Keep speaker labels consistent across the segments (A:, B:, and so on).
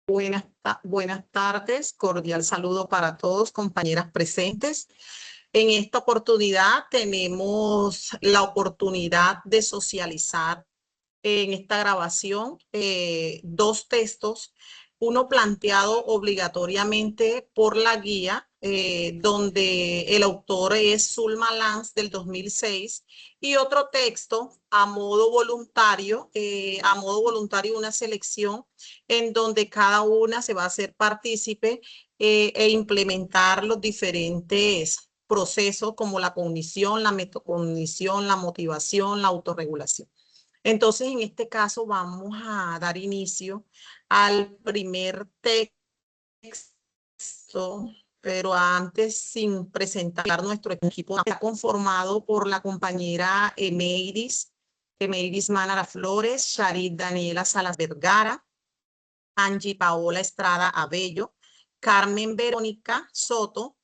A: Buenas tardes, cordial saludo para todos, compañeras presentes. En esta oportunidad tenemos la oportunidad de socializar en esta grabación dos textos, uno planteado obligatoriamente por la guía, donde el autor es Zulma Lanz del 2006, y otro texto a modo voluntario una selección en donde cada una se va a hacer partícipe e implementar los diferentes procesos como la cognición, la metacognición, la motivación, la autorregulación. Entonces, en este caso vamos a dar inicio al primer texto, pero antes, sin presentar nuestro equipo, está conformado por la compañera Emeiris Manara Flores, Charit Daniela Salas Vergara, Angie Paola Estrada Abello, Carmen Verónica Soto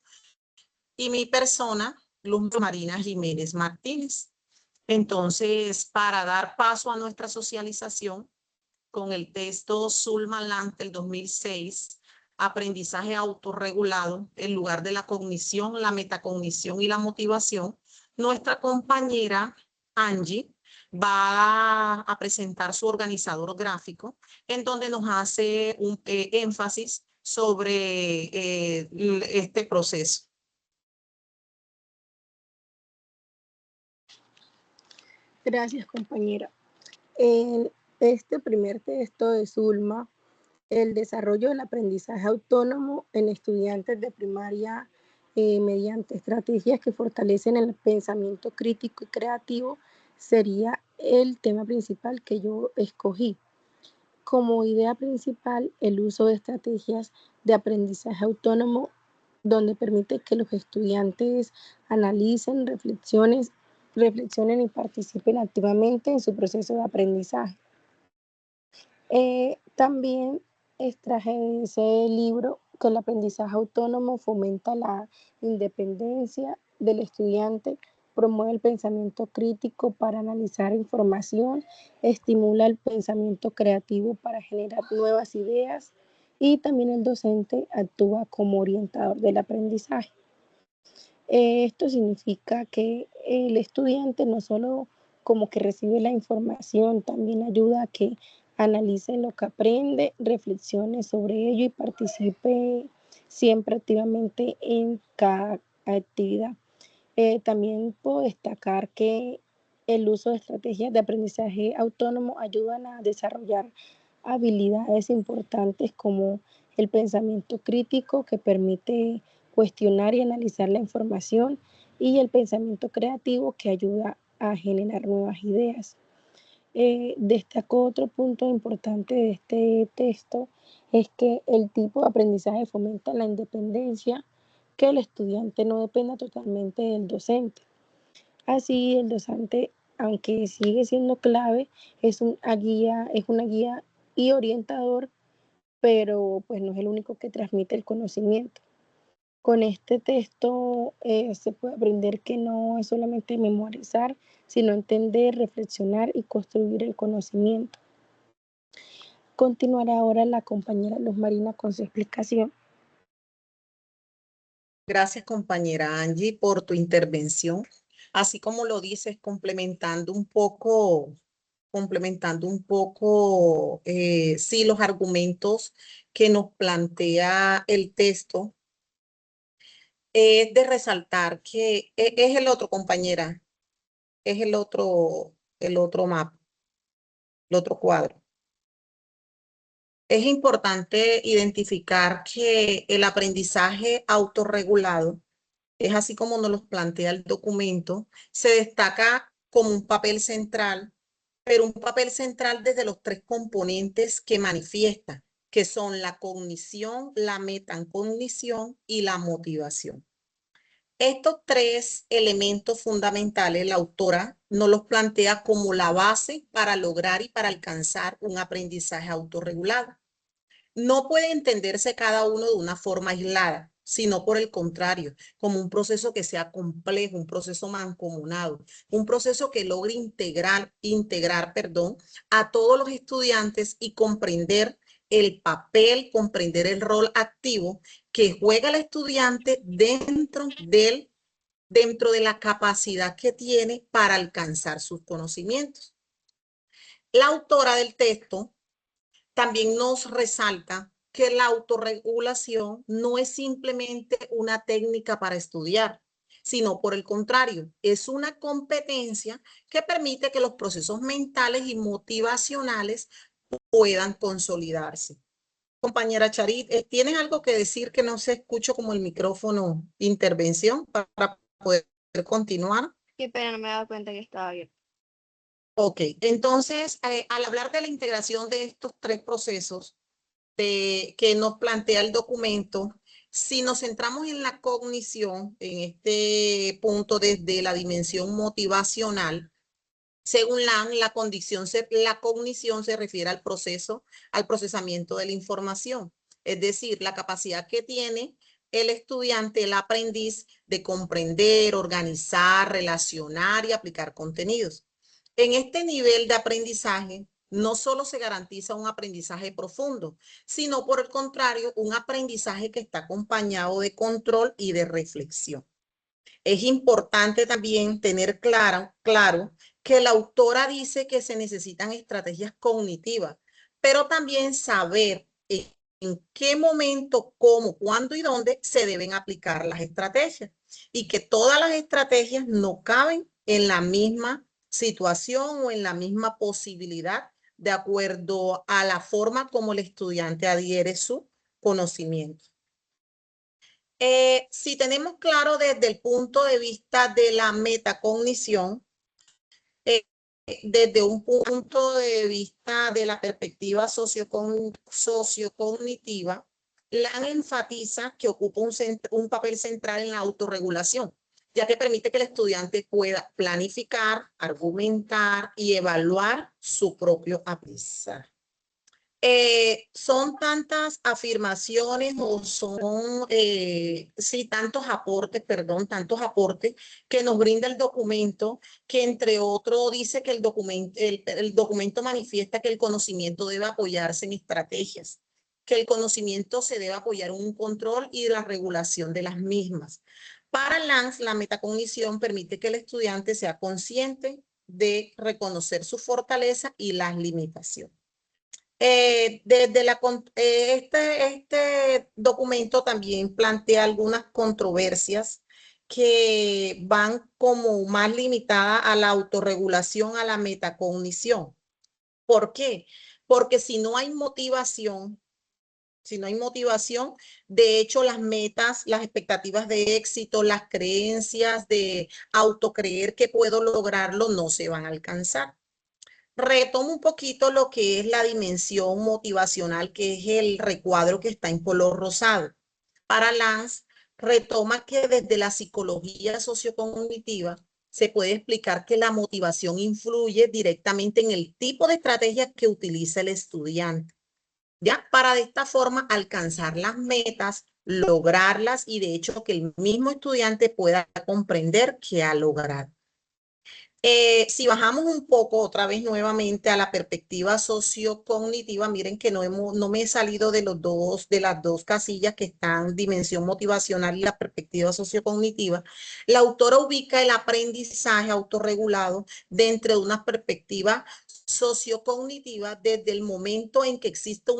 A: y mi persona, Luz Marina Jiménez Martínez. Entonces, para dar paso a nuestra socialización con el texto Zulma Lanz del 2006, aprendizaje autorregulado en lugar de la cognición, la metacognición y la motivación, nuestra compañera Angie va a presentar su organizador gráfico en donde nos hace un énfasis sobre este proceso.
B: Gracias, compañera. En este primer texto de Zulma, el desarrollo del aprendizaje autónomo en estudiantes de primaria mediante estrategias que fortalecen el pensamiento crítico y creativo sería el tema principal que yo escogí. Como idea principal, el uso de estrategias de aprendizaje autónomo donde permite que los estudiantes analicen, reflexionen y participen activamente en su proceso de aprendizaje. También extraje de ese libro que el aprendizaje autónomo fomenta la independencia del estudiante, promueve el pensamiento crítico para analizar información, estimula el pensamiento creativo para generar nuevas ideas y también el docente actúa como orientador del aprendizaje. Esto significa que el estudiante no solo como que recibe la información, también ayuda a que analice lo que aprende, reflexione sobre ello y participe siempre activamente en cada actividad. También puedo destacar que el uso de estrategias de aprendizaje autónomo ayudan a desarrollar habilidades importantes como el pensamiento crítico que permite cuestionar y analizar la información y el pensamiento creativo que ayuda a generar nuevas ideas. Destaco otro punto importante de este texto, es que el tipo de aprendizaje fomenta la independencia, que el estudiante no dependa totalmente del docente. Así, el docente, aunque sigue siendo clave, es una guía y orientador, pero pues no es el único que transmite el conocimiento. Con este texto se puede aprender que no es solamente memorizar, sino entender, reflexionar y construir el conocimiento. Continuará ahora la compañera Luz Marina con su explicación.
A: Gracias, compañera Angie, por tu intervención. Así como lo dices, sí, los argumentos que nos plantea el texto, es de resaltar que es el otro, compañera, es el otro mapa, el otro cuadro. Es importante identificar que el aprendizaje autorregulado es así como nos los plantea el documento, se destaca como un papel central, pero un papel central desde los tres componentes que manifiesta, que son la cognición, la metacognición y la motivación. Estos tres elementos fundamentales, la autora nos los plantea como la base para lograr y para alcanzar un aprendizaje autorregulado. No puede entenderse cada uno de una forma aislada, sino por el contrario, como un proceso que sea complejo, un proceso mancomunado, un proceso que logre integrar a todos los estudiantes y comprender el papel, comprender el rol activo que juega el estudiante dentro de la capacidad que tiene para alcanzar sus conocimientos. La autora del texto también nos resalta que la autorregulación no es simplemente una técnica para estudiar, sino por el contrario, es una competencia que permite que los procesos mentales y motivacionales puedan consolidarse. Compañera Charit, ¿tienes algo que decir que no se escucha como el micrófono intervención para poder continuar?
C: Qué pena, no me he dado cuenta que estaba abierto.
A: Ok, entonces, al hablar de la integración de estos tres procesos que nos plantea el documento, si nos centramos en la cognición, en este punto desde la dimensión motivacional, según la cognición se refiere al proceso, al procesamiento de la información, es decir, la capacidad que tiene el estudiante, el aprendiz, de comprender, organizar, relacionar y aplicar contenidos. En este nivel de aprendizaje, no solo se garantiza un aprendizaje profundo, sino por el contrario, un aprendizaje que está acompañado de control y de reflexión. Es importante también tener claro que la autora dice que se necesitan estrategias cognitivas, pero también saber en qué momento, cómo, cuándo y dónde se deben aplicar las estrategias y que todas las estrategias no caben en la misma situación o en la misma posibilidad de acuerdo a la forma como el estudiante adhiere su conocimiento. Si tenemos claro desde el punto de vista de la metacognición, desde un punto de vista de la perspectiva sociocognitiva, LAN enfatiza que ocupa un papel central en la autorregulación, ya que permite que el estudiante pueda planificar, argumentar y evaluar su propio aprendizaje. Son tantas afirmaciones o son, sí, tantos aportes que nos brinda el documento, que entre otros dice que el documento manifiesta que el conocimiento debe apoyarse en estrategias, que el conocimiento se debe apoyar en un control y la regulación de las mismas. Para Lance, la metacognición permite que el estudiante sea consciente de reconocer su fortaleza y las limitaciones. Este documento también plantea algunas controversias que van como más limitadas a la autorregulación, a la metacognición. ¿Por qué? Porque si no hay motivación, de hecho las metas, las expectativas de éxito, las creencias de autocreer que puedo lograrlo no se van a alcanzar. Retomo un poquito lo que es la dimensión motivacional, que es el recuadro que está en color rosado. Para Lance, retoma que desde la psicología sociocognitiva se puede explicar que la motivación influye directamente en el tipo de estrategia que utiliza el estudiante, ¿ya? Para de esta forma alcanzar las metas, lograrlas y de hecho que el mismo estudiante pueda comprender que ha logrado. Si bajamos un poco otra vez nuevamente a la perspectiva sociocognitiva, miren que no me he salido de las dos casillas que están dimensión motivacional y la perspectiva sociocognitiva. La autora ubica el aprendizaje autorregulado dentro de una perspectiva sociocognitiva desde el momento en que existe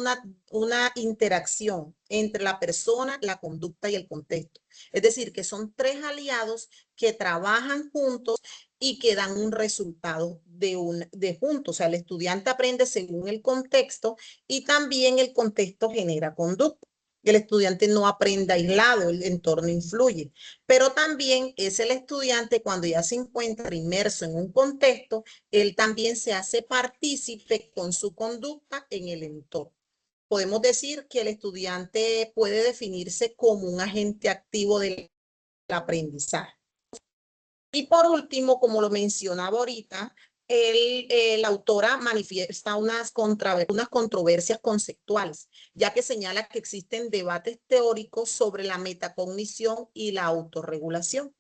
A: una interacción entre la persona, la conducta y el contexto. Es decir, que son tres aliados que trabajan juntos y que dan un resultado de juntos. O sea, el estudiante aprende según el contexto y también el contexto genera conducta. El estudiante no aprende aislado, el entorno influye. Pero también es el estudiante cuando ya se encuentra inmerso en un contexto, él también se hace partícipe con su conducta en el entorno. Podemos decir que el estudiante puede definirse como un agente activo del aprendizaje. Y por último, como lo mencionaba ahorita, la autora manifiesta unas controversias conceptuales, ya que señala que existen debates teóricos sobre la metacognición y la autorregulación.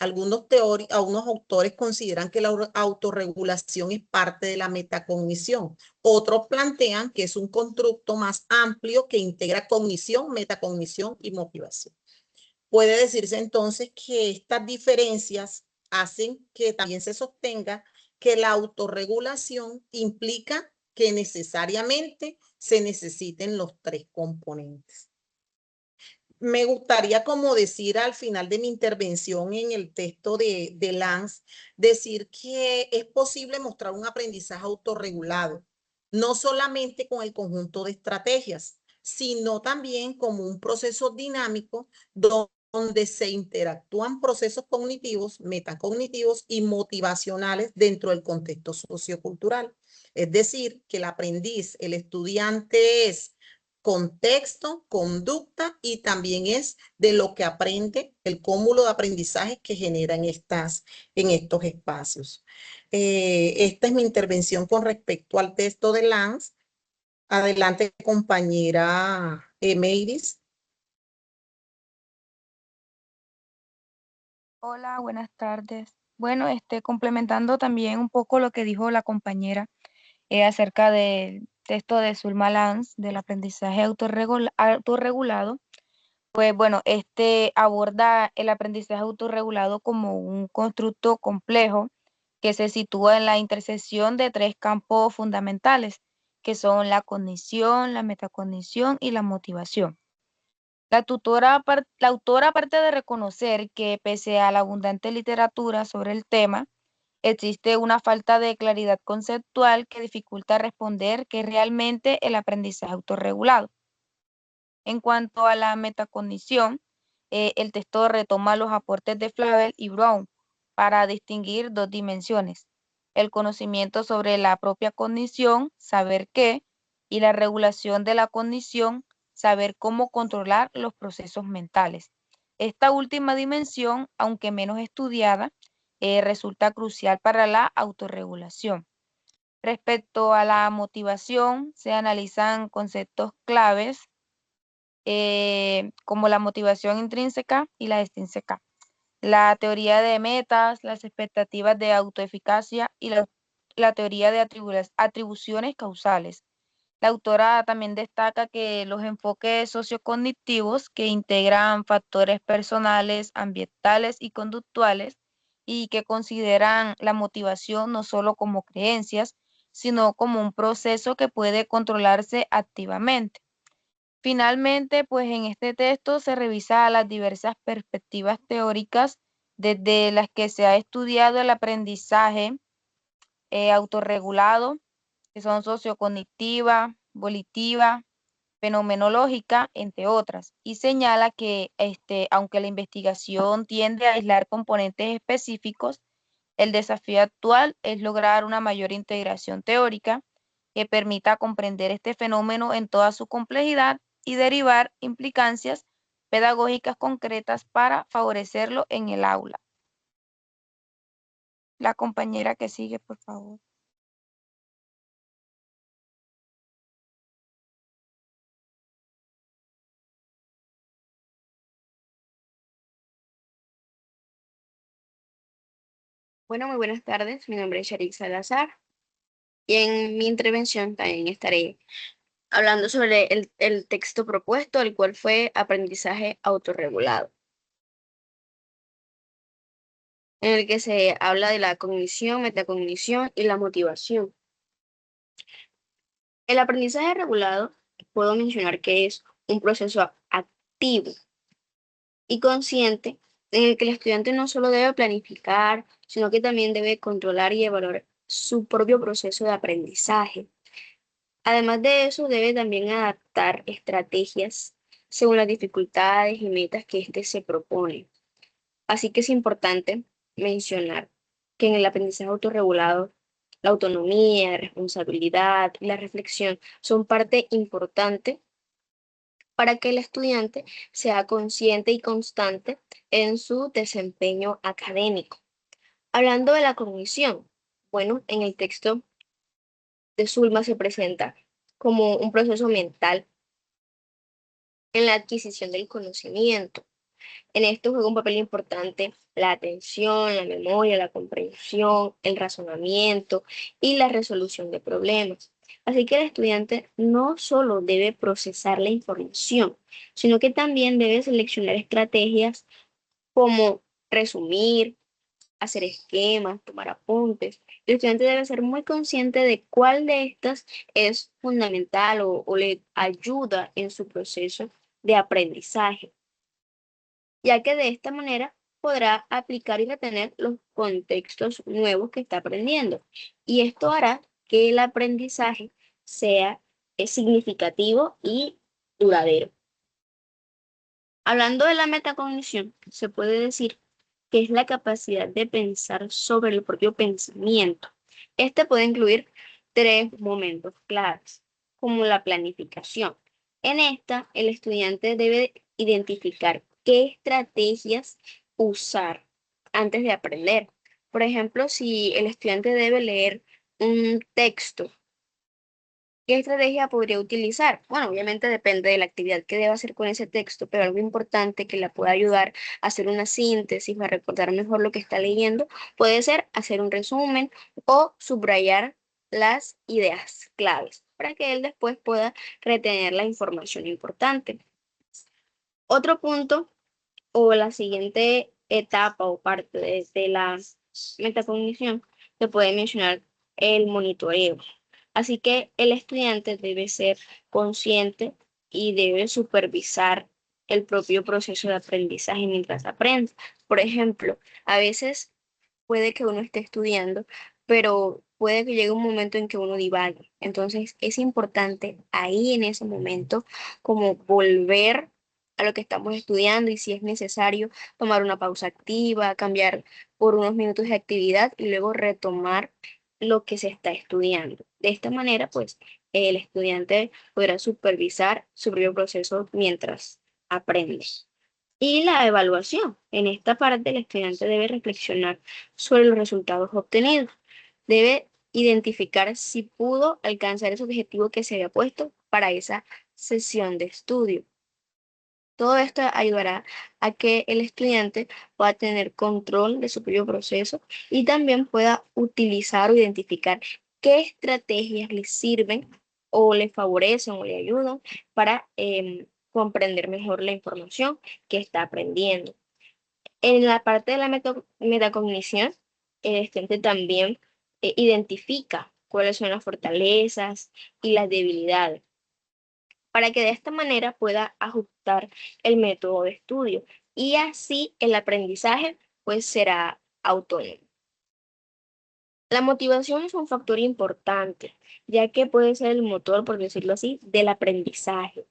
A: Algunos autores consideran que la autorregulación es parte de la metacognición. Otros plantean que es un constructo más amplio que integra cognición, metacognición y motivación. Puede decirse entonces que estas diferencias hacen que también se sostenga que la autorregulación implica que necesariamente se necesiten los tres componentes. Me gustaría como decir al final de mi intervención en el texto de Lance, decir que es posible mostrar un aprendizaje autorregulado, no solamente con el conjunto de estrategias, sino también como un proceso dinámico donde se interactúan procesos cognitivos, metacognitivos y motivacionales dentro del contexto sociocultural. Es decir, que el aprendiz, el estudiante es contexto, conducta y también es de lo que aprende, el cúmulo de aprendizajes que genera en estos espacios. Esta es mi intervención con respecto al texto de Lance. Adelante, compañera Meiris.
D: Hola, buenas tardes. Bueno, complementando también un poco lo que dijo la compañera acerca del texto de Zulma Lance, del aprendizaje autorregulado, pues bueno, aborda el aprendizaje autorregulado como un constructo complejo que se sitúa en la intersección de tres campos fundamentales, que son la cognición, la metacognición y la motivación. La autora, aparte de reconocer que pese a la abundante literatura sobre el tema, existe una falta de claridad conceptual que dificulta responder qué es realmente el aprendizaje autorregulado. En cuanto a la metacognición, el texto retoma los aportes de Flavel y Brown para distinguir dos dimensiones: el conocimiento sobre la propia cognición, saber qué, y la regulación de la cognición, saber cómo controlar los procesos mentales. Esta última dimensión, aunque menos estudiada, resulta crucial para la autorregulación. Respecto a la motivación, se analizan conceptos claves como la motivación intrínseca y la extrínseca, la teoría de metas, las expectativas de autoeficacia y la teoría de atribuciones causales. La autora también destaca que los enfoques sociocognitivos que integran factores personales, ambientales y conductuales y que consideran la motivación no solo como creencias, sino como un proceso que puede controlarse activamente. Finalmente, pues en este texto se revisa las diversas perspectivas teóricas desde las que se ha estudiado el aprendizaje autorregulado, que son sociocognitiva, volitiva, fenomenológica, entre otras, y señala que aunque la investigación tiende a aislar componentes específicos, el desafío actual es lograr una mayor integración teórica que permita comprender este fenómeno en toda su complejidad y derivar implicancias pedagógicas concretas para favorecerlo en el aula. La compañera que sigue, por favor.
C: Bueno, muy buenas tardes. Mi nombre es Sharik Salazar y en mi intervención también estaré hablando sobre el texto propuesto, el cual fue aprendizaje autorregulado, en el que se habla de la cognición, metacognición y la motivación. El aprendizaje regulado, puedo mencionar que es un proceso activo y consciente en el que el estudiante no solo debe planificar, sino que también debe controlar y evaluar su propio proceso de aprendizaje. Además de eso, debe también adaptar estrategias según las dificultades y metas que éste se propone. Así que es importante mencionar que en el aprendizaje autorregulado, la autonomía, la responsabilidad y la reflexión son parte importante para que el estudiante sea consciente y constante en su desempeño académico. Hablando de la cognición, bueno, en el texto de Zulma se presenta como un proceso mental en la adquisición del conocimiento. En esto juega un papel importante la atención, la memoria, la comprensión, el razonamiento y la resolución de problemas. Así que el estudiante no solo debe procesar la información, sino que también debe seleccionar estrategias como resumir, hacer esquemas, tomar apuntes. El estudiante debe ser muy consciente de cuál de estas es fundamental o le ayuda en su proceso de aprendizaje, ya que de esta manera podrá aplicar y retener los contextos nuevos que está aprendiendo. Y esto hará que el aprendizaje sea significativo y duradero. Hablando de la metacognición, se puede decir que es la capacidad de pensar sobre el propio pensamiento. Este puede incluir tres momentos claves, como la planificación. En esta, el estudiante debe identificar qué estrategias usar antes de aprender. Por ejemplo, si el estudiante debe leer un texto, ¿qué estrategia podría utilizar? Bueno, obviamente depende de la actividad que deba hacer con ese texto, pero algo importante que la pueda ayudar a hacer una síntesis, a recordar mejor lo que está leyendo, puede ser hacer un resumen o subrayar las ideas claves para que él después pueda retener la información importante. Otro punto o la siguiente etapa o parte de la metacognición se puede mencionar el monitoreo. Así que el estudiante debe ser consciente y debe supervisar el propio proceso de aprendizaje mientras aprende. Por ejemplo, a veces puede que uno esté estudiando, pero puede que llegue un momento en que uno divague. Entonces es importante ahí en ese momento como volver a lo que estamos estudiando y si es necesario tomar una pausa activa, cambiar por unos minutos de actividad y luego retomar lo que se está estudiando. De esta manera, pues, el estudiante podrá supervisar su propio proceso mientras aprende. Y la evaluación. En esta parte, el estudiante debe reflexionar sobre los resultados obtenidos. Debe identificar si pudo alcanzar ese objetivo que se había puesto para esa sesión de estudio. Todo esto ayudará a que el estudiante pueda tener control de su propio proceso y también pueda utilizar o identificar qué estrategias le sirven o le favorecen o le ayudan para comprender mejor la información que está aprendiendo. En la parte de la metacognición, el estudiante también identifica cuáles son las fortalezas y las debilidades para que de esta manera pueda ajustar el método de estudio y así el aprendizaje pues será autónomo. La motivación es un factor importante, ya que puede ser el motor, por decirlo así, del aprendizaje.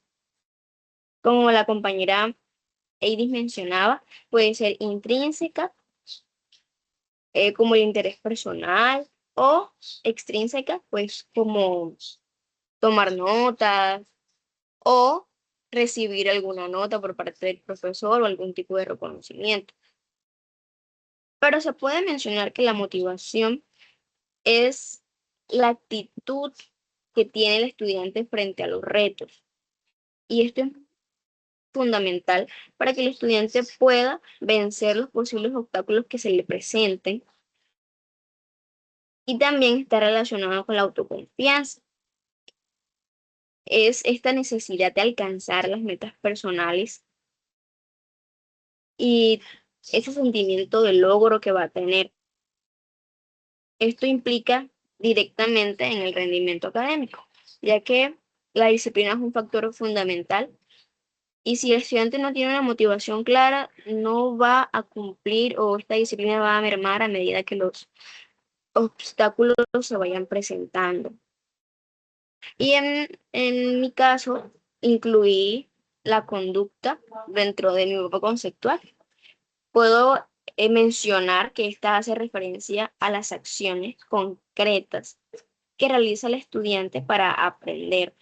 C: Como la compañera Eidis mencionaba, puede ser intrínseca, como el interés personal, o extrínseca, pues como tomar notas o recibir alguna nota por parte del profesor o algún tipo de reconocimiento. Pero se puede mencionar que la motivación es la actitud que tiene el estudiante frente a los retos. Y esto es fundamental para que el estudiante pueda vencer los posibles obstáculos que se le presenten y también está relacionado con la autoconfianza. Es esta necesidad de alcanzar las metas personales y ese sentimiento de logro que va a tener. Esto implica directamente en el rendimiento académico, ya que la disciplina es un factor fundamental y si el estudiante no tiene una motivación clara, no va a cumplir o esta disciplina va a mermar a medida que los obstáculos se vayan presentando. Y en mi caso, incluí la conducta dentro de mi grupo conceptual. Puedo mencionar que esta hace referencia a las acciones concretas que realiza el estudiante para aprender.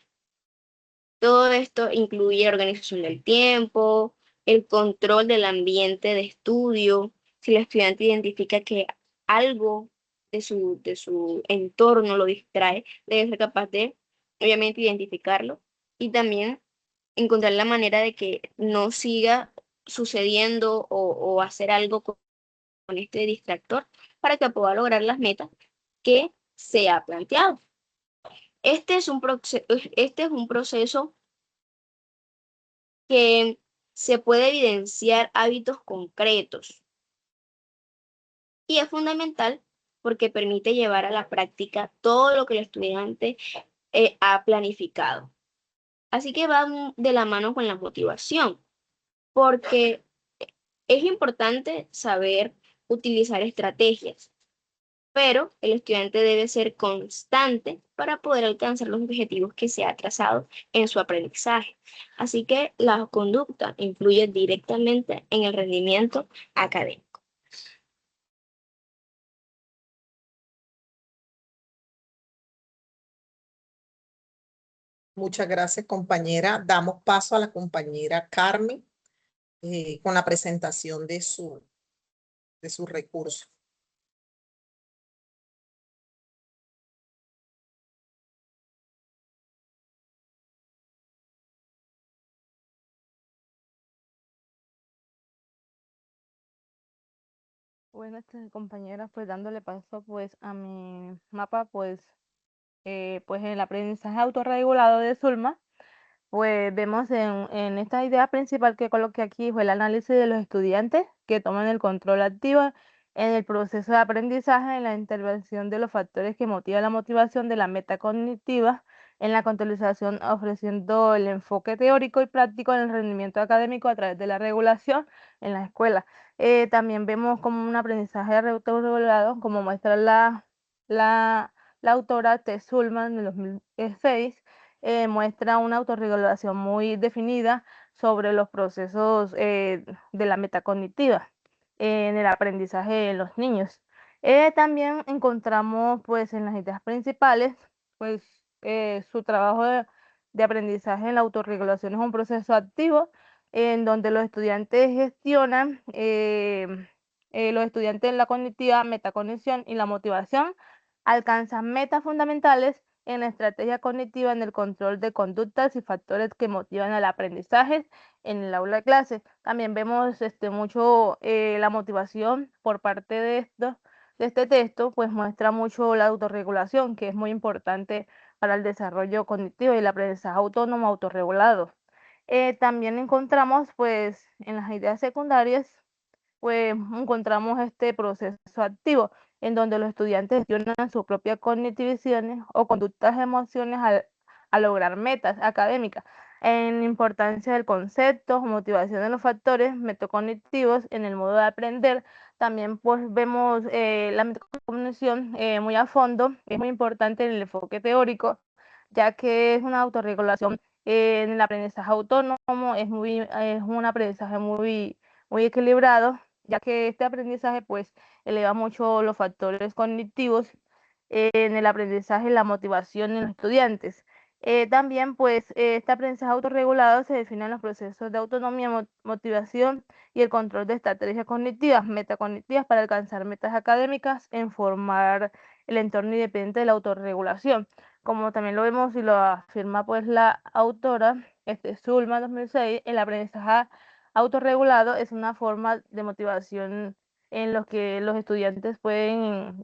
C: Todo esto incluye organización del tiempo, el control del ambiente de estudio. Si el estudiante identifica que algo de su entorno lo distrae, debe ser capaz de, obviamente, identificarlo y también encontrar la manera de que no siga sucediendo o hacer algo con este distractor para que pueda lograr las metas que se ha planteado. Este es un proceso que se puede evidenciar hábitos concretos y es fundamental porque permite llevar a la práctica todo lo que el estudiante ha planificado. Así que va de la mano con la motivación, porque es importante saber utilizar estrategias, pero el estudiante debe ser constante para poder alcanzar los objetivos que se ha trazado en su aprendizaje. Así que la conducta influye directamente en el rendimiento académico.
A: Muchas gracias, compañera. Damos paso a la compañera Carmen con la presentación de su recurso.
E: Bueno, compañeras, pues dándole paso pues a mi mapa, pues en el aprendizaje autorregulado de Zulma, pues vemos en esta idea principal que coloqué aquí fue el análisis de los estudiantes que toman el control activo en el proceso de aprendizaje, en la intervención de los factores que motivan la motivación de la meta cognitiva, en la contextualización ofreciendo el enfoque teórico y práctico en el rendimiento académico a través de la regulación en la escuela. También vemos como un aprendizaje autorregulado, como muestra la autora T. Sulman de 2006, muestra una autorregulación muy definida sobre los procesos de la metacognitiva en el aprendizaje de los niños. También encontramos pues en las ideas principales pues su trabajo de aprendizaje en la autorregulación es un proceso activo en donde los estudiantes gestionan los estudiantes en la cognitiva, metacognición y la motivación alcanzan metas fundamentales en la estrategia cognitiva en el control de conductas y factores que motivan al aprendizaje en el aula de clase. También vemos mucho la motivación por parte de este texto, pues muestra mucho la autorregulación, que es muy importante para el desarrollo cognitivo y el aprendizaje autónomo autorregulado. También encontramos pues en las ideas secundarias pues encontramos este proceso activo en donde los estudiantes gestionan sus propias cognitivizaciones o conductas emociones a lograr metas académicas. En la importancia del concepto, motivación de los factores metacognitivos en el modo de aprender, también pues vemos la metacognición muy a fondo, es muy importante en el enfoque teórico, ya que es una autorregulación en el aprendizaje autónomo, es un aprendizaje muy equilibrado, ya que este aprendizaje pues eleva mucho los factores cognitivos en el aprendizaje y la motivación en los estudiantes. También pues este aprendizaje autorregulado se define en los procesos de autonomía, motivación y el control de estrategias cognitivas, metacognitivas para alcanzar metas académicas en formar el entorno independiente de la autorregulación. Como también lo vemos y lo afirma pues la autora, Sulma 2006, el aprendizaje autorregulado es una forma de motivación en los que los estudiantes pueden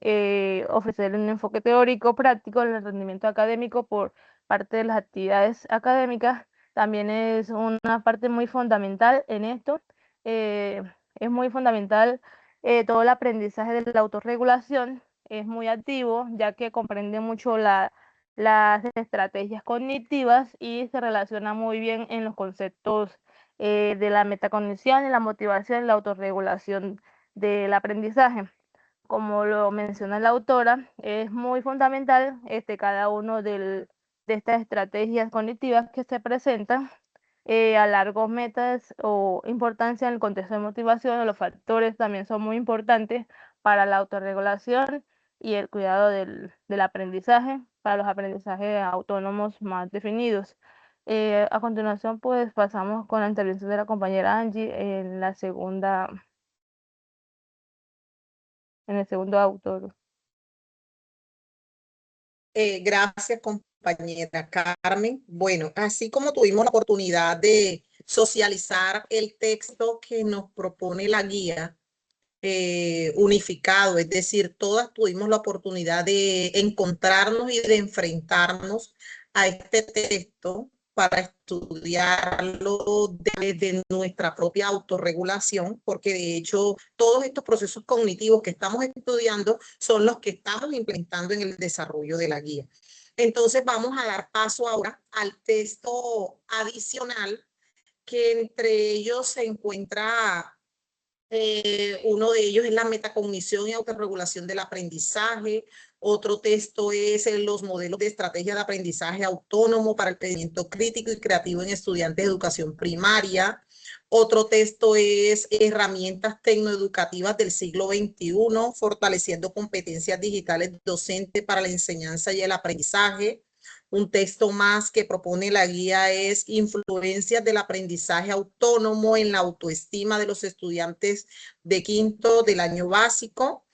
E: ofrecer un enfoque teórico práctico en el rendimiento académico por parte de las actividades académicas. También es una parte muy fundamental en esto. Es muy fundamental todo el aprendizaje de la autorregulación. Es muy activo ya que comprende mucho las estrategias cognitivas y se relaciona muy bien en los conceptos de la metacognición y la motivación y la autorregulación del aprendizaje. Como lo menciona la autora, es muy fundamental cada uno de estas estrategias cognitivas que se presentan a largos metas o importancia en el contexto de motivación. Los factores también son muy importantes para la autorregulación y el cuidado del aprendizaje, para los aprendizajes autónomos más definidos. A continuación, pues pasamos con la intervención de la compañera Angie en el segundo autor.
A: Gracias, compañera Carmen. Bueno, así como tuvimos la oportunidad de socializar el texto que nos propone la guía unificado, es decir, todas tuvimos la oportunidad de encontrarnos y de enfrentarnos a este texto para estudiarlo desde nuestra propia autorregulación, porque de hecho todos estos procesos cognitivos que estamos estudiando son los que estamos implementando en el desarrollo de la guía. Entonces vamos a dar paso ahora al texto adicional, que entre ellos se encuentra uno de ellos es la metacognición y autorregulación del aprendizaje. Otro texto es los modelos de estrategia de aprendizaje autónomo para el pensamiento crítico y creativo en estudiantes de educación primaria. Otro texto es herramientas tecnoeducativas del siglo XXI, fortaleciendo competencias digitales docentes para la enseñanza y el aprendizaje. Un texto más que propone la guía es influencias del aprendizaje autónomo en la autoestima de los estudiantes de quinto del año básico.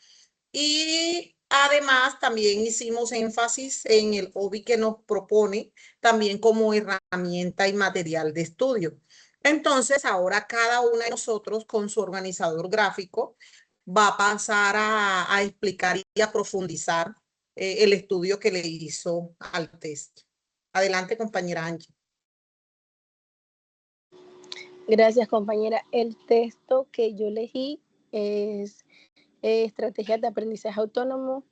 A: Y además también hicimos énfasis en el hobby que nos propone también como herramienta y material de estudio. Entonces ahora cada una de nosotros con su organizador gráfico va a pasar a explicar y a profundizar el estudio que le hizo al texto. Adelante, compañera Angie.
B: Gracias, compañera. El texto que yo elegí es Estrategias de Aprendizaje Autónomo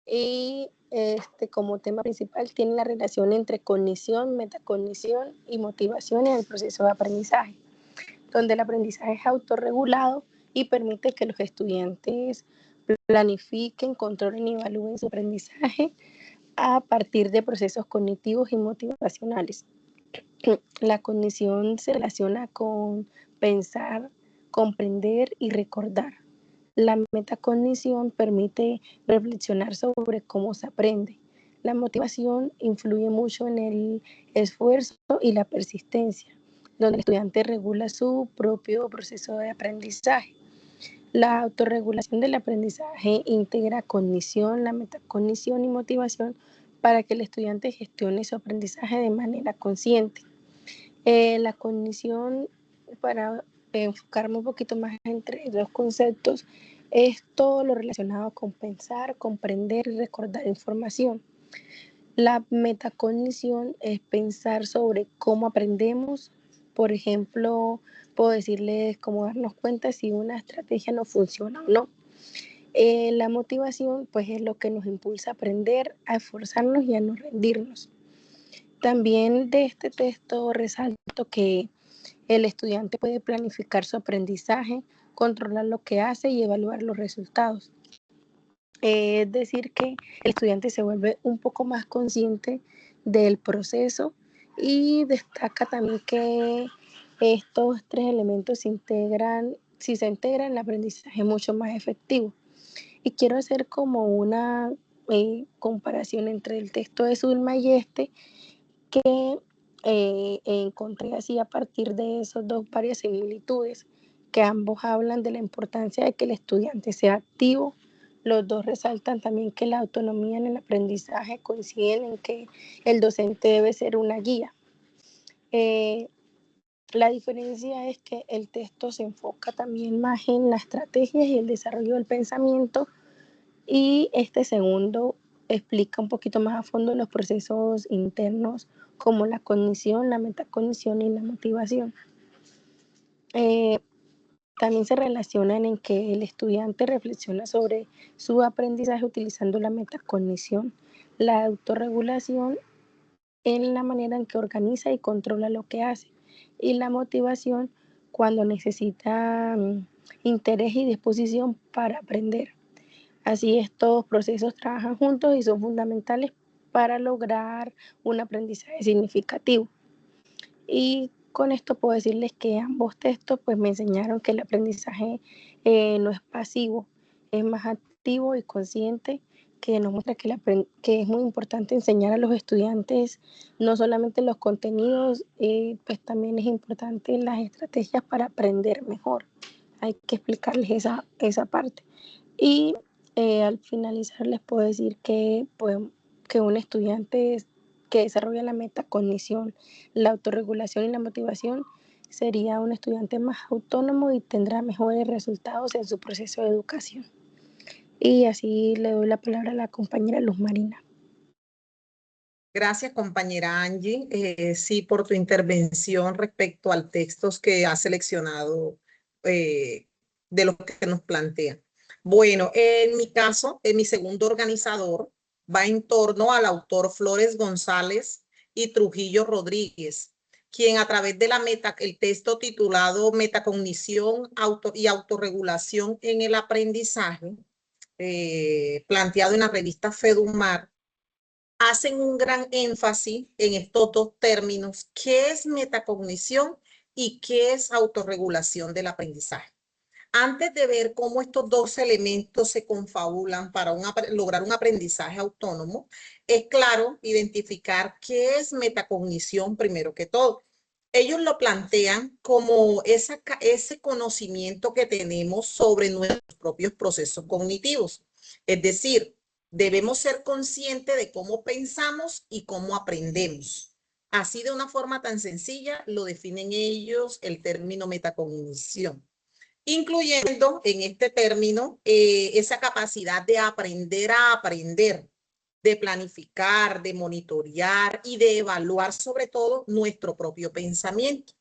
B: y como tema principal tiene la relación entre cognición, metacognición y motivación en el proceso de aprendizaje, donde el aprendizaje es autorregulado y permite que los estudiantes planifiquen, controlen y evalúen su aprendizaje a partir de procesos cognitivos y motivacionales. La cognición se relaciona con pensar, comprender y recordar. La metacognición permite reflexionar sobre cómo se aprende. La motivación influye mucho en el esfuerzo y la persistencia, donde el estudiante regula su propio proceso de aprendizaje. La autorregulación del aprendizaje integra cognición, la metacognición y motivación para que el estudiante gestione su aprendizaje de manera consciente. La cognición, para enfocarme un poquito más entre los conceptos, es todo lo relacionado con pensar, comprender y recordar información. La metacognición es pensar sobre cómo aprendemos. Por ejemplo, puedo decirles cómo darnos cuenta si una estrategia no funciona o no. La motivación, pues, es lo que nos impulsa a aprender, a esforzarnos y a no rendirnos. También de este texto resalto que el estudiante puede planificar su aprendizaje, controlar lo que hace y evaluar los resultados. Es decir, que el estudiante se vuelve un poco más consciente del proceso y destaca también que estos tres elementos si se integran, el aprendizaje es mucho más efectivo. Y quiero hacer como una comparación entre el texto de Zulma y que encontré así a partir de esos dos varias similitudes, que ambos hablan de la importancia de que el estudiante sea activo. Los dos resaltan también que la autonomía en el aprendizaje coinciden en que el docente debe ser una guía. La diferencia es que el texto se enfoca también más en las estrategias y el desarrollo del pensamiento, y este segundo explica un poquito más a fondo los procesos internos como la cognición, la metacognición y la motivación. También se relacionan en que el estudiante reflexiona sobre su aprendizaje utilizando la metacognición, la autorregulación en la manera en que organiza y controla lo que hace, y la motivación cuando necesita interés y disposición para aprender. Así estos procesos trabajan juntos y son fundamentales para lograr un aprendizaje significativo. Y con esto puedo decirles que ambos textos pues me enseñaron que el aprendizaje no es pasivo, es más activo y consciente, que nos muestra que es muy importante enseñar a los estudiantes no solamente los contenidos, pues también es importante las estrategias para aprender mejor. Hay que explicarles esa parte. Y al finalizar les puedo decir que, pues, que un estudiante que desarrolla la metacognición, la autorregulación y la motivación sería un estudiante más autónomo y tendrá mejores resultados en su proceso de educación. Y así le doy la palabra a la compañera Luz Marina.
A: Gracias, compañera Angie, sí, por tu intervención respecto al texto que has seleccionado de los que nos plantea. Bueno, en mi caso, mi segundo organizador va en torno al autor Flores González y Trujillo Rodríguez, quien a través de el texto titulado Metacognición y autorregulación en el aprendizaje, planteado en la revista Fedumar, hacen un gran énfasis en estos dos términos: ¿qué es metacognición y qué es autorregulación del aprendizaje? Antes de ver cómo estos dos elementos se confabulan para lograr un aprendizaje autónomo, es claro identificar qué es metacognición primero que todo. Ellos lo plantean como ese conocimiento que tenemos sobre nuestros propios procesos cognitivos. Es decir, debemos ser conscientes de cómo pensamos y cómo aprendemos. Así, de una forma tan sencilla, lo definen ellos el término metacognición, incluyendo en este término esa capacidad de aprender a aprender, de planificar, de monitorear y de evaluar sobre todo nuestro propio pensamiento.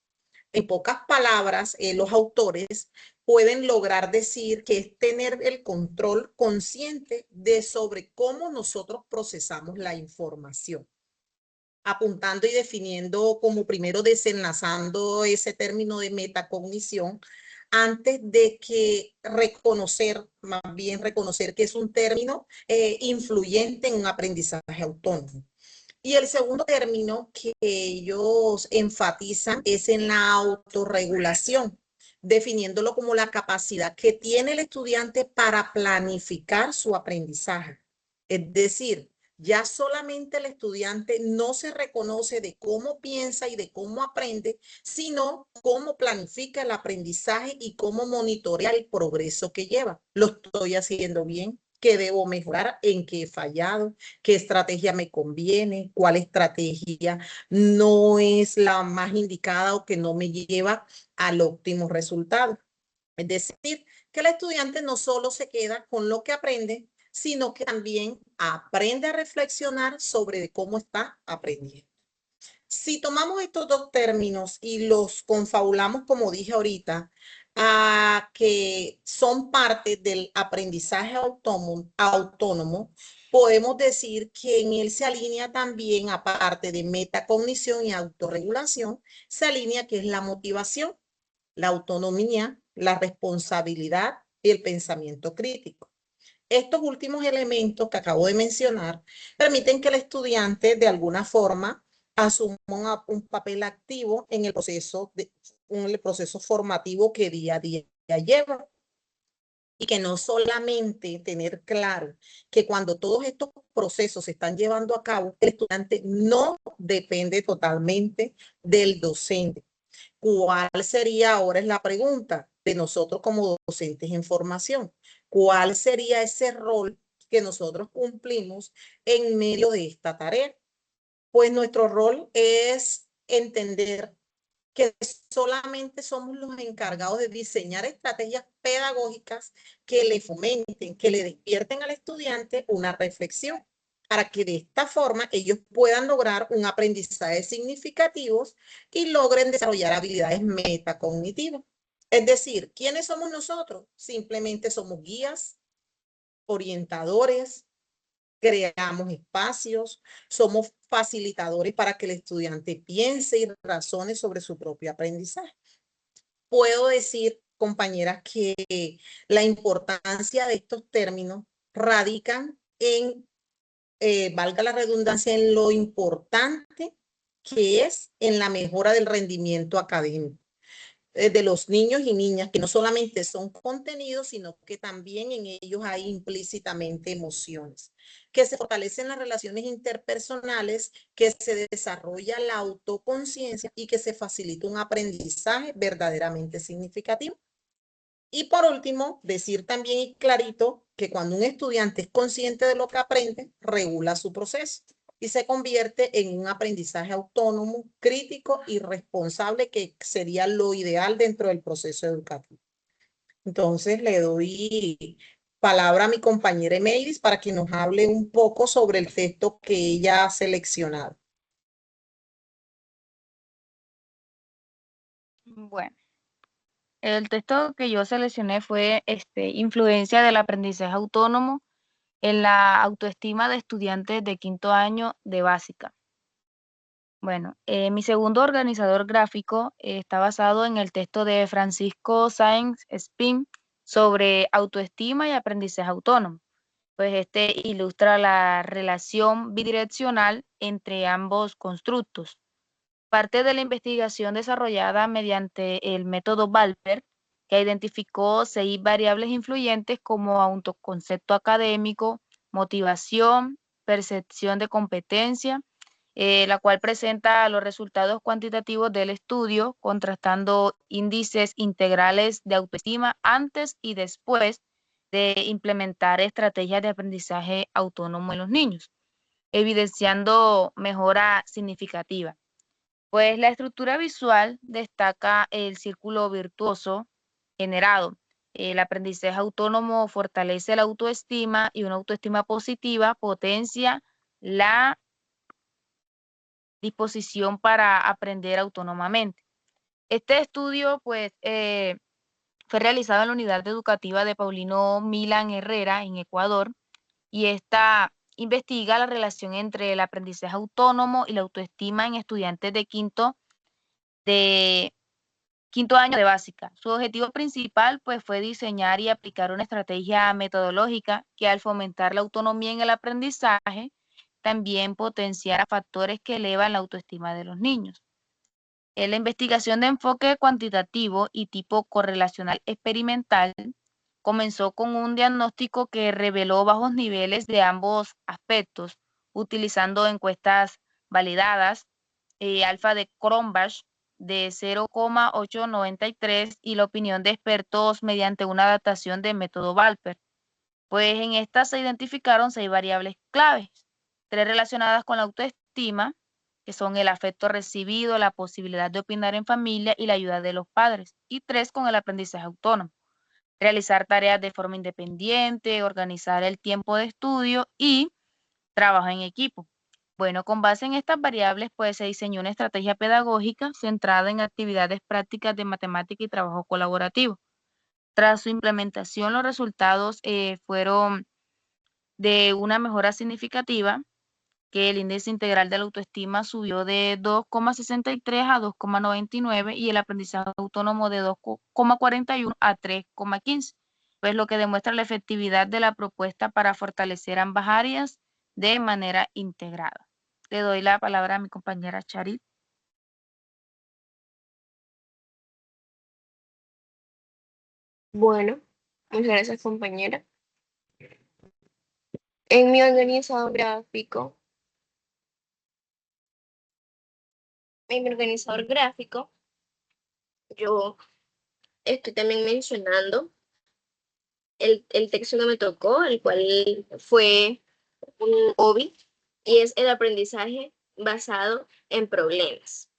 A: En pocas palabras, los autores pueden lograr decir que es tener el control consciente de sobre cómo nosotros procesamos la información, apuntando y definiendo como primero desenlazando ese término de metacognición antes de que más bien reconocer que es un término influyente en un aprendizaje autónomo. Y el segundo término que ellos enfatizan es en la autorregulación, definiéndolo como la capacidad que tiene el estudiante para planificar su aprendizaje. Es decir, ya solamente el estudiante no se reconoce de cómo piensa y de cómo aprende, sino cómo planifica el aprendizaje y cómo monitorea el progreso que lleva. ¿Lo estoy haciendo bien? ¿Qué debo mejorar? ¿En qué he fallado? ¿Qué estrategia me conviene? ¿Cuál estrategia no es la más indicada o que no me lleva al óptimo resultado? Es decir, que el estudiante no solo se queda con lo que aprende, sino que también aprende a reflexionar sobre cómo está aprendiendo. Si tomamos estos dos términos y los confabulamos, como dije ahorita, a que son parte del aprendizaje autónomo, podemos decir que en él se alinea también, aparte de metacognición y autorregulación, se alinea que es la motivación, la autonomía, la responsabilidad y el pensamiento crítico. Estos últimos elementos que acabo de mencionar permiten que el estudiante de alguna forma asuma un papel activo en el proceso formativo que día a día lleva. Y que no solamente tener claro que cuando todos estos procesos se están llevando a cabo, el estudiante no depende totalmente del docente. ¿Cuál sería ahora es la pregunta de nosotros como docentes en formación? ¿Cuál sería ese rol que nosotros cumplimos en medio de esta tarea? Pues nuestro rol es entender que solamente somos los encargados de diseñar estrategias pedagógicas que le fomenten, que le despierten al estudiante una reflexión, para que de esta forma ellos puedan lograr un aprendizaje significativo y logren desarrollar habilidades metacognitivas. Es decir, ¿quiénes somos nosotros? Simplemente somos guías, orientadores, creamos espacios, somos facilitadores para que el estudiante piense y razone sobre su propio aprendizaje. Puedo decir, compañeras, que la importancia de estos términos radican en, valga la redundancia, en lo importante que es en la mejora del rendimiento académico de los niños y niñas, que no solamente son contenidos, sino que también en ellos hay implícitamente emociones, que se fortalecen las relaciones interpersonales, que se desarrolla la autoconciencia y que se facilita un aprendizaje verdaderamente significativo. Y por último, decir también y clarito que cuando un estudiante es consciente de lo que aprende, regula su proceso. y se convierte en un aprendizaje autónomo, crítico y responsable, que sería lo ideal dentro del proceso educativo. Entonces le doy palabra a mi compañera Emeiris para que nos hable un poco sobre el texto que ella ha seleccionado.
D: Bueno, el texto que yo seleccioné fue Influencia del aprendizaje autónomo en la autoestima de estudiantes de quinto año de básica. Bueno, mi segundo organizador gráfico está basado en el texto de Francisco Sáenz Espín sobre autoestima y aprendizaje autónomo. Pues este ilustra la relación bidireccional entre ambos constructos. Parte de la investigación desarrollada mediante el método Balper, que identificó 6 variables influyentes como autoconcepto académico, motivación, percepción de competencia, la cual presenta los resultados cuantitativos del estudio, contrastando índices integrales de autoestima antes y después de implementar estrategias de aprendizaje autónomo en los niños, evidenciando mejora significativa. Pues la estructura visual destaca el círculo virtuoso generado. El aprendizaje autónomo fortalece la autoestima y una autoestima positiva potencia la disposición para aprender autónomamente. Este estudio, pues, fue realizado en la unidad educativa de Paulino Milan Herrera en Ecuador, y esta investiga la relación entre el aprendizaje autónomo y la autoestima en estudiantes de quinto año de básica. Su objetivo principal, pues, fue diseñar y aplicar una estrategia metodológica que, al fomentar la autonomía en el aprendizaje, también potenciara factores que elevan la autoestima de los niños. En la investigación de enfoque cuantitativo y tipo correlacional experimental comenzó con un diagnóstico que reveló bajos niveles de ambos aspectos, utilizando encuestas validadas, alfa de Cronbach de 0,893 y la opinión de expertos mediante una adaptación del método Balper. Pues en esta se identificaron 6 variables claves, 3 relacionadas con la autoestima, que son el afecto recibido, la posibilidad de opinar en familia y la ayuda de los padres, y 3 con el aprendizaje autónomo, realizar tareas de forma independiente, organizar el tiempo de estudio y trabajo en equipo. Bueno, con base en estas variables, pues se diseñó una estrategia pedagógica centrada en actividades prácticas de matemática y trabajo colaborativo. Tras su implementación, los resultados fueron de una mejora significativa, que el índice integral de la autoestima subió de 2,63 a 2,99 y el aprendizaje autónomo de 2,41 a 3,15, pues lo que demuestra la efectividad de la propuesta para fortalecer ambas áreas de manera integrada. Le doy la palabra a mi compañera Charit.
C: Bueno, muchas gracias, compañera. En mi organizador gráfico, yo estoy también mencionando el texto que me tocó, el cual fue un OBI, y es el aprendizaje basado en problemas.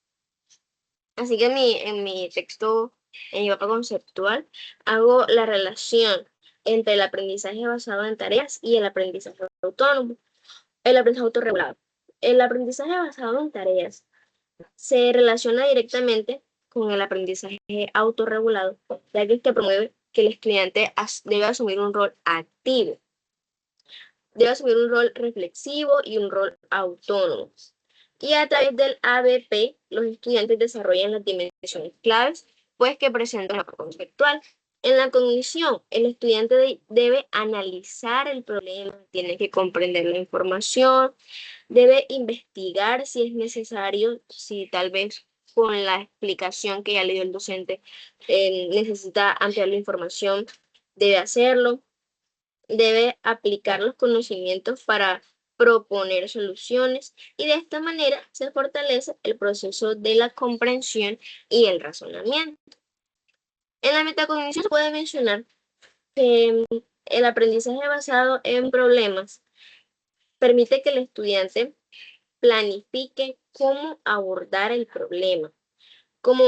C: Así que en mi texto, en mi mapa conceptual, hago la relación entre el aprendizaje basado en tareas y el aprendizaje autónomo, el aprendizaje autorregulado. El aprendizaje basado en tareas se relaciona directamente con el aprendizaje autorregulado, ya que este promueve que el estudiante debe asumir un rol activo, debe asumir un rol reflexivo y un rol autónomo. Y a través del ABP, los estudiantes desarrollan las dimensiones claves, pues, que presenta el mapa conceptual. En la cognición, el estudiante debe analizar el problema, tiene que comprender la información, debe investigar si es necesario, si tal vez con la explicación que ya le dio el docente necesita ampliar la información, debe hacerlo, debe aplicar los conocimientos para proponer soluciones, y de esta manera se fortalece el proceso de la comprensión y el razonamiento. En la metacognición se puede mencionar que el aprendizaje basado en problemas permite que el estudiante planifique cómo abordar el problema. Como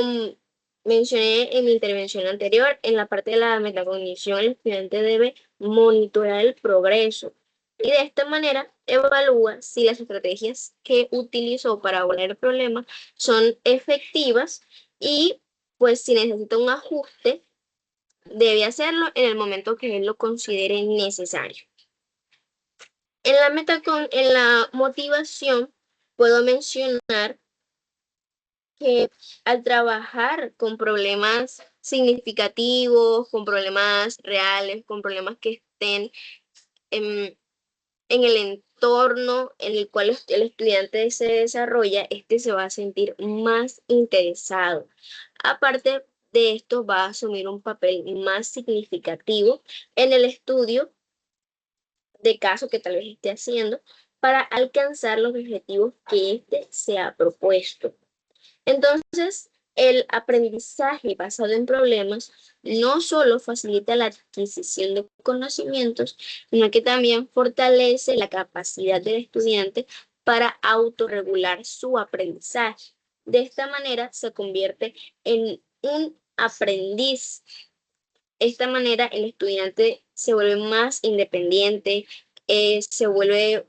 C: mencioné en mi intervención anterior, en la parte de la metacognición, el estudiante debe monitorar el progreso y de esta manera evalúa si las estrategias que utilizó para abordar el problema son efectivas y pues si necesita un ajuste, debe hacerlo en el momento que él lo considere necesario. En la motivación puedo mencionar que al trabajar con problemas significativos, con problemas reales, con problemas que estén en el entorno en el cual el estudiante se desarrolla, este se va a sentir más interesado. Aparte de esto, va a asumir un papel más significativo en el estudio de caso que tal vez esté haciendo para alcanzar los objetivos que éste se ha propuesto. Entonces, el aprendizaje basado en problemas no solo facilita la adquisición de conocimientos, sino que también fortalece la capacidad del estudiante para autorregular su aprendizaje. De esta manera se convierte en un aprendiz. De esta manera el estudiante se vuelve más independiente, se vuelve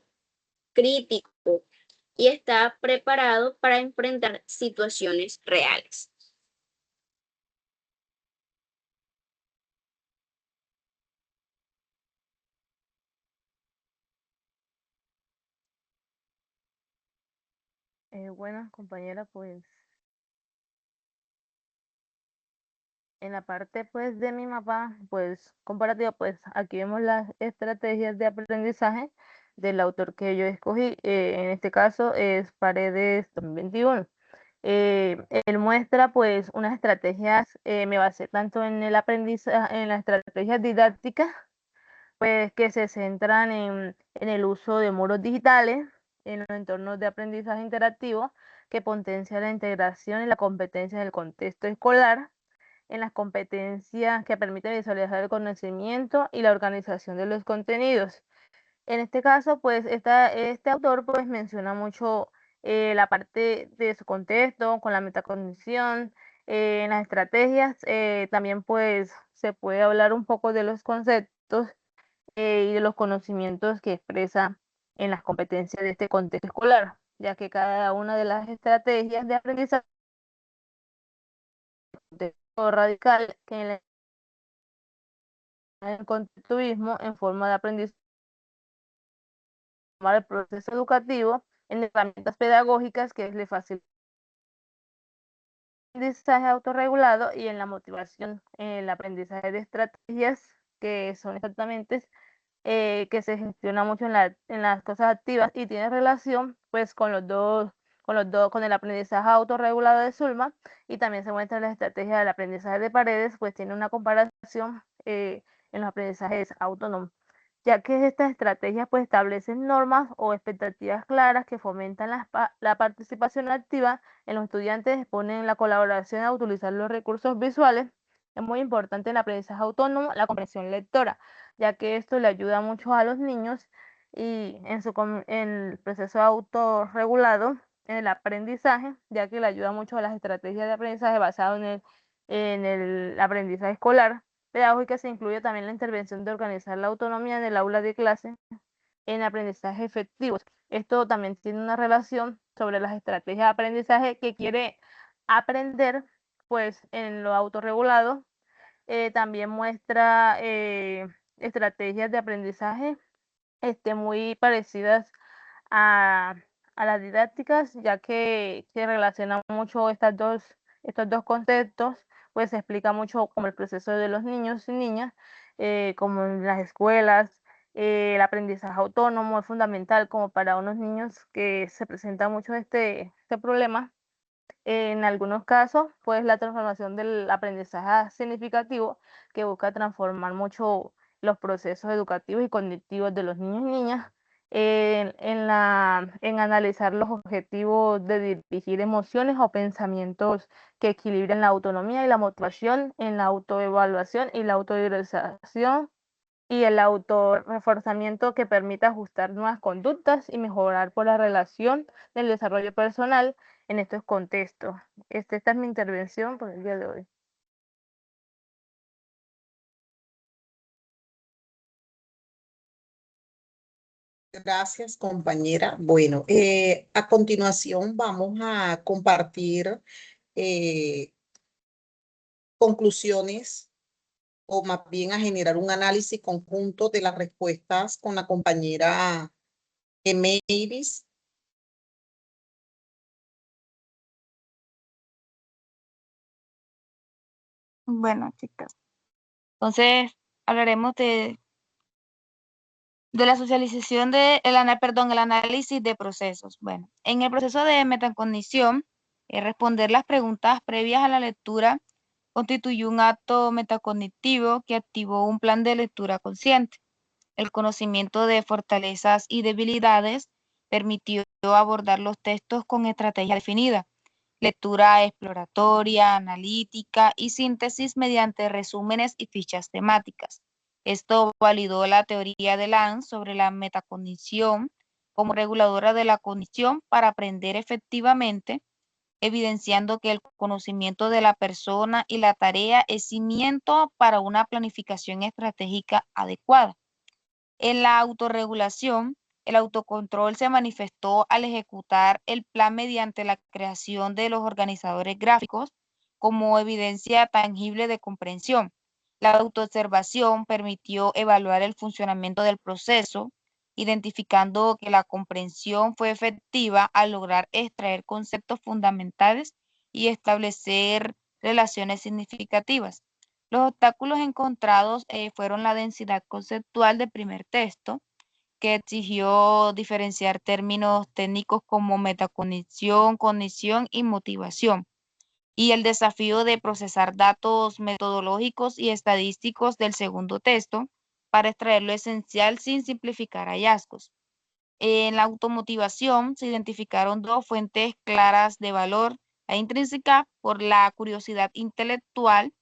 C: crítico y está preparado para enfrentar situaciones reales.
E: Bueno, compañera, pues en la parte pues de mi mapa, pues comparativa, pues aquí vemos las estrategias de aprendizaje del autor que yo escogí. En este caso es Paredes 2021. Él muestra pues unas estrategias, me basé tanto en el aprendizaje, en las estrategias didácticas, pues que se centran en el uso de muros digitales, en los entornos de aprendizaje interactivo, que potencia la integración y la competencia del contexto escolar, en las competencias que permiten visualizar el conocimiento y la organización de los contenidos. En este caso, pues este autor pues menciona mucho la parte de su contexto con la metacognición, en las estrategias, también pues se puede hablar un poco de los conceptos y de los conocimientos que expresa en las competencias de este contexto escolar, ya que cada una de las estrategias de aprendizaje radical que en el conductismo en forma de aprendizaje el proceso educativo en herramientas pedagógicas que le facilitan el aprendizaje autorregulado y en la motivación, en el aprendizaje de estrategias que son exactamente que se gestiona mucho en las cosas activas y tiene relación pues con el aprendizaje autorregulado de Sulma, y también se muestra la estrategia del aprendizaje de Paredes, pues tiene una comparación en los aprendizajes autónomos, ya que estas estrategias pues establecen normas o expectativas claras que fomentan la participación activa en los estudiantes, exponen la colaboración a utilizar los recursos visuales. Es muy importante en el aprendizaje autónomo la comprensión lectora, ya que esto le ayuda mucho a los niños y en el proceso autorregulado, en el aprendizaje, ya que le ayuda mucho a las estrategias de aprendizaje basado en el aprendizaje escolar. Pedagógica se incluye también la intervención de organizar la autonomía en el aula de clase en aprendizaje efectivos. Esto también tiene una relación sobre las estrategias de aprendizaje que quiere aprender pues en lo autorregulado. También muestra estrategias de aprendizaje muy parecidas a, a las didácticas, ya que relacionan mucho estos dos conceptos, pues se explica mucho como el proceso de los niños y niñas, como en las escuelas. El aprendizaje autónomo es fundamental como para unos niños que se presenta mucho este problema. En algunos casos, pues la transformación del aprendizaje significativo, que busca transformar mucho los procesos educativos y cognitivos de los niños y niñas, en analizar los objetivos de dirigir emociones o pensamientos que equilibren la autonomía y la motivación, en la autoevaluación y la autorización y el autorreforzamiento que permite ajustar nuevas conductas y mejorar por la relación del desarrollo personal en estos contextos. Esta es mi intervención por el día de hoy.
A: Gracias, compañera. Bueno, a continuación vamos a compartir eh, conclusiones o más bien a generar un análisis conjunto de las respuestas con la compañera Mavis.
D: Bueno, chicas, entonces hablaremos de la socialización el análisis de procesos. Bueno, en el proceso de metacognición, responder las preguntas previas a la lectura constituyó un acto metacognitivo que activó un plan de lectura consciente. El conocimiento de fortalezas y debilidades permitió abordar los textos con estrategia definida, lectura exploratoria, analítica y síntesis mediante resúmenes y fichas temáticas. Esto validó la teoría de Lange sobre la metacognición como reguladora de la cognición para aprender efectivamente, evidenciando que el conocimiento de la persona y la tarea es cimiento para una planificación estratégica adecuada. En la autorregulación, el autocontrol se manifestó al ejecutar el plan mediante la creación de los organizadores gráficos como evidencia tangible de comprensión. La autoobservación permitió evaluar el funcionamiento del proceso, identificando que la comprensión fue efectiva al lograr extraer conceptos fundamentales y establecer relaciones significativas. Los obstáculos encontrados fueron la densidad conceptual del primer texto, que exigió diferenciar términos técnicos como metacognición, cognición y motivación, y el desafío de procesar datos metodológicos y estadísticos del segundo texto para extraer lo esencial sin simplificar hallazgos. En la automotivación se identificaron dos fuentes claras de valor: la intrínseca por la curiosidad intelectual,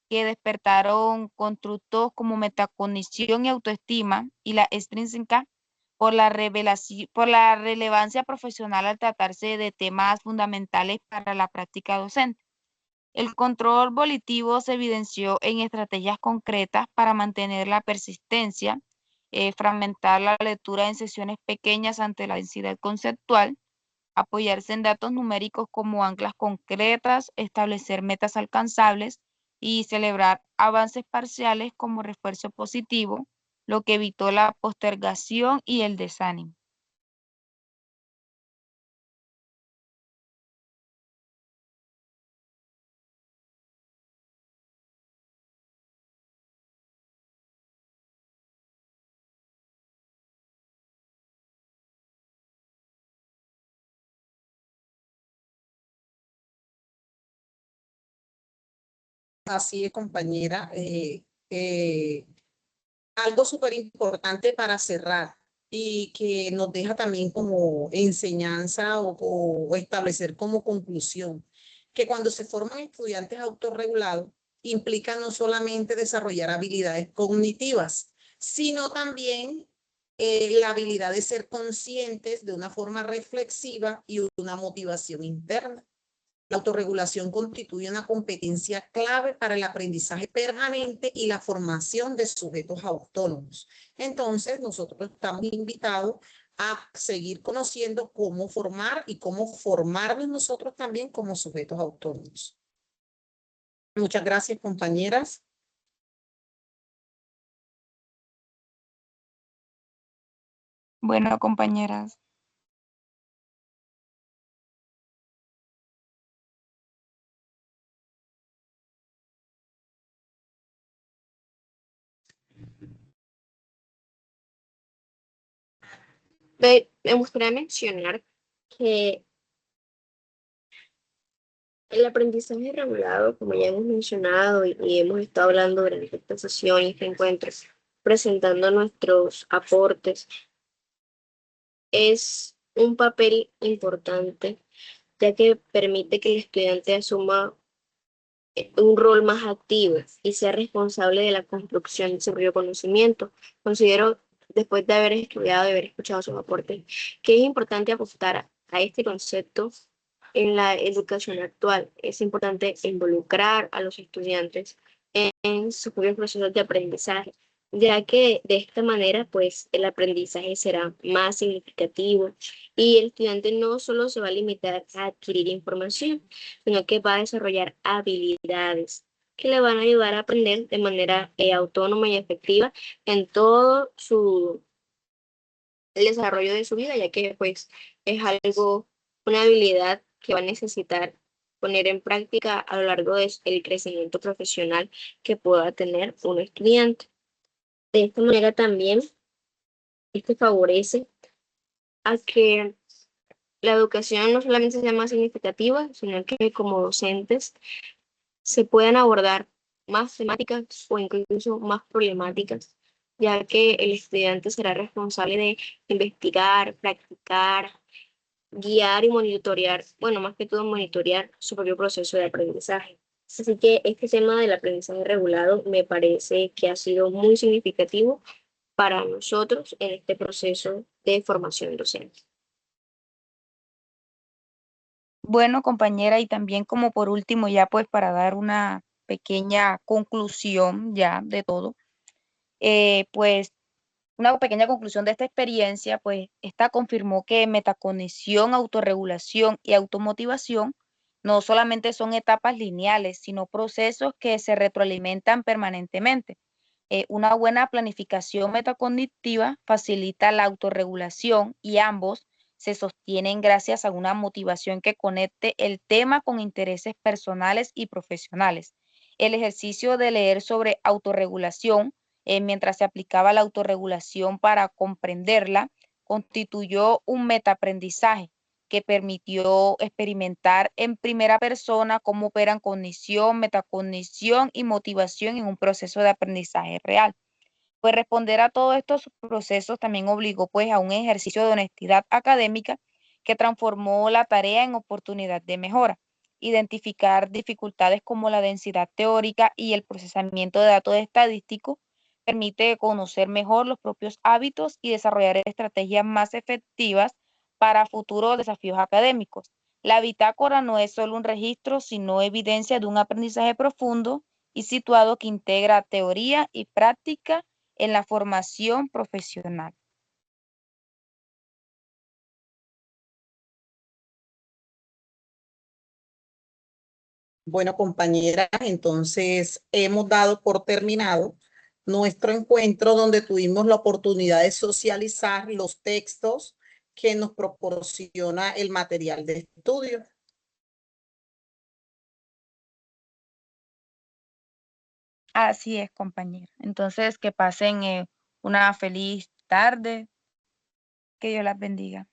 D: que despertaron constructos como metacognición y autoestima, y la extrínseca por por la relevancia profesional al tratarse de temas fundamentales para la práctica docente. El control volitivo se evidenció en estrategias concretas para mantener la persistencia, fragmentar la lectura en sesiones pequeñas ante la densidad conceptual, apoyarse en datos numéricos como anclas concretas, establecer metas alcanzables y celebrar avances parciales como refuerzo positivo, lo que evitó la postergación y el desánimo.
A: Así es, compañera. Algo súper importante para cerrar y que nos deja también como enseñanza o establecer como conclusión, que cuando se forman estudiantes autorregulados, implica no solamente desarrollar habilidades cognitivas, sino también la habilidad de ser conscientes de una forma reflexiva y una motivación interna. La autorregulación constituye una competencia clave para el aprendizaje permanente y la formación de sujetos autónomos. Entonces, nosotros estamos invitados a seguir conociendo cómo formar y cómo formarnos nosotros también como sujetos autónomos. Muchas gracias, compañeras.
D: Bueno, compañeras.
C: Me gustaría mencionar que el aprendizaje regulado, como ya hemos mencionado y hemos estado hablando durante esta sesión y este encuentro, presentando nuestros aportes, es un papel importante, ya que permite que el estudiante asuma un rol más activo y sea responsable de la construcción de su propio conocimiento. Considero, después de haber estudiado y haber escuchado sus aportes, que es importante apostar a este concepto en la educación actual. Es importante involucrar a los estudiantes en sus propios procesos de aprendizaje, ya que de esta manera, pues, el aprendizaje será más significativo y el estudiante no solo se va a limitar a adquirir información, sino que va a desarrollar habilidades que le van a ayudar a aprender de manera autónoma y efectiva en todo el desarrollo de su vida, ya que pues es algo, una habilidad que va a necesitar poner en práctica a lo largo del crecimiento profesional que pueda tener un estudiante. De esta manera también, este favorece a que la educación no solamente sea más significativa, sino que como docentes se puedan abordar más temáticas o incluso más problemáticas, ya que el estudiante será responsable de investigar, practicar, guiar y monitorear, bueno, más que todo monitorear su propio proceso de aprendizaje. Así que este tema del aprendizaje regulado me parece que ha sido muy significativo para nosotros en este proceso de formación docente.
D: Bueno, compañera, y también como por último, ya pues para dar una pequeña conclusión ya de todo, pues una pequeña conclusión de esta experiencia, pues esta confirmó que metacognición, autorregulación y automotivación no solamente son etapas lineales, sino procesos que se retroalimentan permanentemente. Una buena planificación metacognitiva facilita la autorregulación y ambos se sostienen gracias a una motivación que conecte el tema con intereses personales y profesionales. El ejercicio de leer sobre autorregulación, mientras se aplicaba la autorregulación para comprenderla, constituyó un metaaprendizaje que permitió experimentar en primera persona cómo operan cognición, metacognición y motivación en un proceso de aprendizaje real. Pues responder a todos estos procesos también obligó pues a un ejercicio de honestidad académica que transformó la tarea en oportunidad de mejora. Identificar dificultades como la densidad teórica y el procesamiento de datos estadísticos permite conocer mejor los propios hábitos y desarrollar estrategias más efectivas para futuros desafíos académicos. La bitácora no es solo un registro, sino evidencia de un aprendizaje profundo y situado que integra teoría y práctica en la formación profesional.
A: Bueno, compañeras, entonces hemos dado por terminado nuestro encuentro donde tuvimos la oportunidad de socializar los textos que nos proporciona el material de estudio.
D: Así es, compañera. Entonces, que pasen una feliz tarde. Que Dios las bendiga.